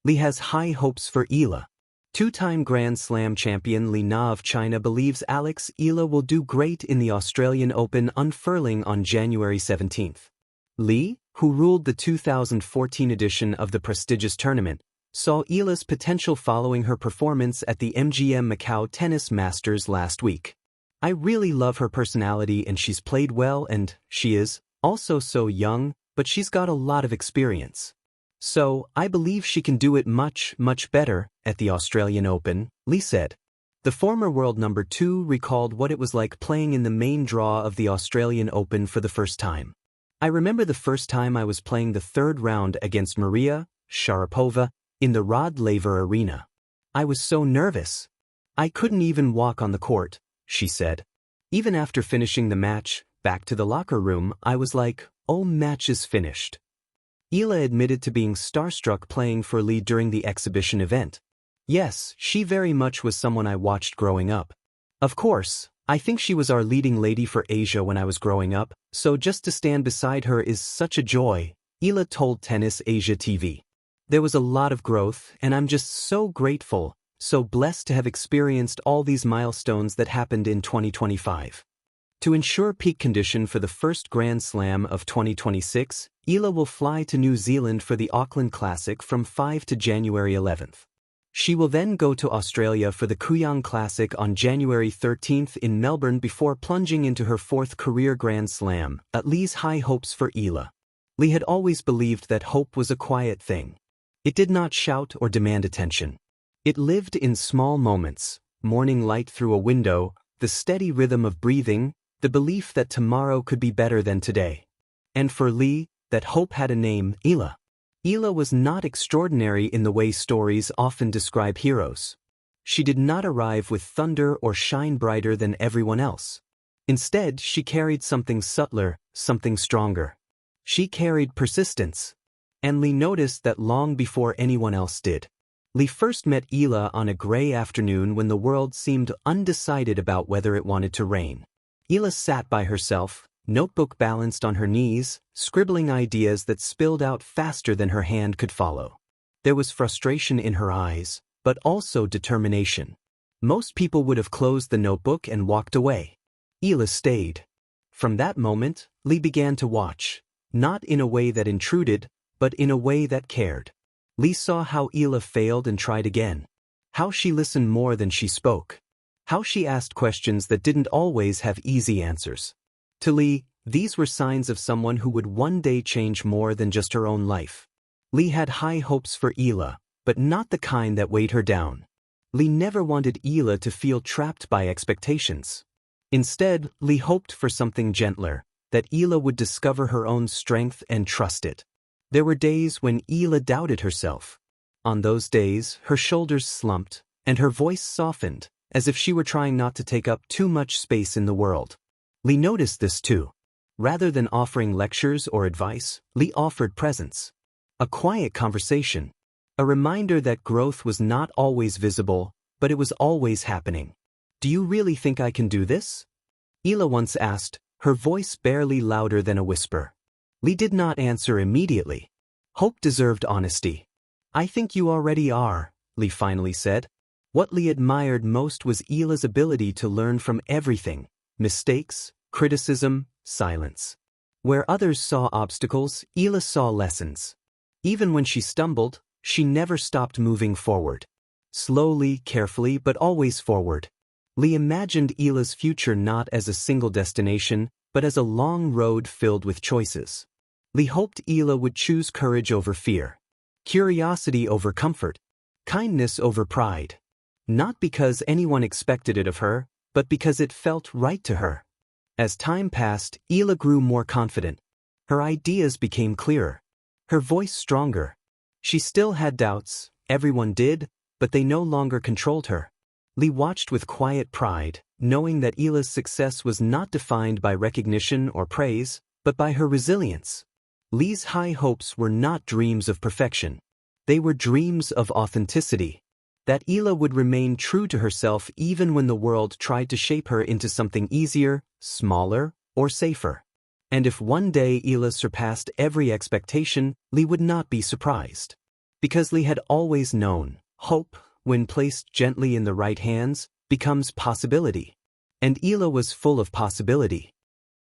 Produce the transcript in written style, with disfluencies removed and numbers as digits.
Li has high hopes for Eala. Two-time Grand Slam champion Li Na of China believes Eala will do great in the Australian Open unfurling on January 17. Li, who ruled the 2014 edition of the prestigious tournament, saw Eala's potential following her performance at the MGM Macau Tennis Masters last week. "I really love her personality and she's played well and she is also so young, but she's got a lot of experience. So, I believe she can do it much, much better at the Australian Open," Li said. The former world number 2 recalled what it was like playing in the main draw of the Australian Open for the first time. "I remember the first time I was playing the third round against Maria Sharapova in the Rod Laver Arena. I was so nervous. I couldn't even walk on the court," she said. "Even after finishing the match, back to the locker room, I was like, oh, match is finished." Eala admitted to being starstruck playing for Li during the exhibition event. "Yes, she very much was someone I watched growing up. Of course, I think she was our leading lady for Asia when I was growing up, so just to stand beside her is such a joy," Eala told Tennis Asia TV. "There was a lot of growth, and I'm just so grateful, so blessed to have experienced all these milestones that happened in 2025. To ensure peak condition for the first Grand Slam of 2026, Eala will fly to New Zealand for the Auckland Classic from 5 to January 11th. She will then go to Australia for the Kooyong Classic on January 13th in Melbourne before plunging into her fourth career Grand Slam. At Li's high hopes for Eala. Li had always believed that hope was a quiet thing. It did not shout or demand attention. It lived in small moments, morning light through a window, the steady rhythm of breathing, the belief that tomorrow could be better than today. And for Li, that hope had a name, Eala. Eala was not extraordinary in the way stories often describe heroes. She did not arrive with thunder or shine brighter than everyone else. Instead, she carried something subtler, something stronger. She carried persistence. And Li noticed that long before anyone else did. Li first met Eala on a gray afternoon when the world seemed undecided about whether it wanted to rain. Eala sat by herself, notebook balanced on her knees, scribbling ideas that spilled out faster than her hand could follow. There was frustration in her eyes, but also determination. Most people would have closed the notebook and walked away. Eala stayed. From that moment, Li began to watch, not in a way that intruded, but in a way that cared. Li saw how Eala failed and tried again. How she listened more than she spoke. How she asked questions that didn't always have easy answers. To Li, these were signs of someone who would one day change more than just her own life. Li had high hopes for Eala, but not the kind that weighed her down. Li never wanted Eala to feel trapped by expectations. Instead, Li hoped for something gentler, that Eala would discover her own strength and trust it. There were days when Eala doubted herself. On those days, her shoulders slumped, and her voice softened, as if she were trying not to take up too much space in the world. Li noticed this too. Rather than offering lectures or advice, Li offered presence. A quiet conversation. A reminder that growth was not always visible, but it was always happening. "Do you really think I can do this?" Eala once asked, her voice barely louder than a whisper. Li did not answer immediately. Hope deserved honesty. "I think you already are," Li finally said. What Li admired most was Eala's ability to learn from everything: mistakes, criticism, silence. Where others saw obstacles, Eala saw lessons. Even when she stumbled, she never stopped moving forward. Slowly, carefully, but always forward. Li imagined Eala's future not as a single destination, but as a long road filled with choices. Li hoped Eala would choose courage over fear, curiosity over comfort, kindness over pride. Not because anyone expected it of her, but because it felt right to her. As time passed, Eala grew more confident. Her ideas became clearer. Her voice stronger. She still had doubts, everyone did, but they no longer controlled her. Li watched with quiet pride, knowing that Eala's success was not defined by recognition or praise, but by her resilience. Li's high hopes were not dreams of perfection. They were dreams of authenticity. That Eala would remain true to herself even when the world tried to shape her into something easier, smaller, or safer. And if one day Eala surpassed every expectation, Li would not be surprised. Because Li had always known, hope, when placed gently in the right hands, becomes possibility. And Eala was full of possibility.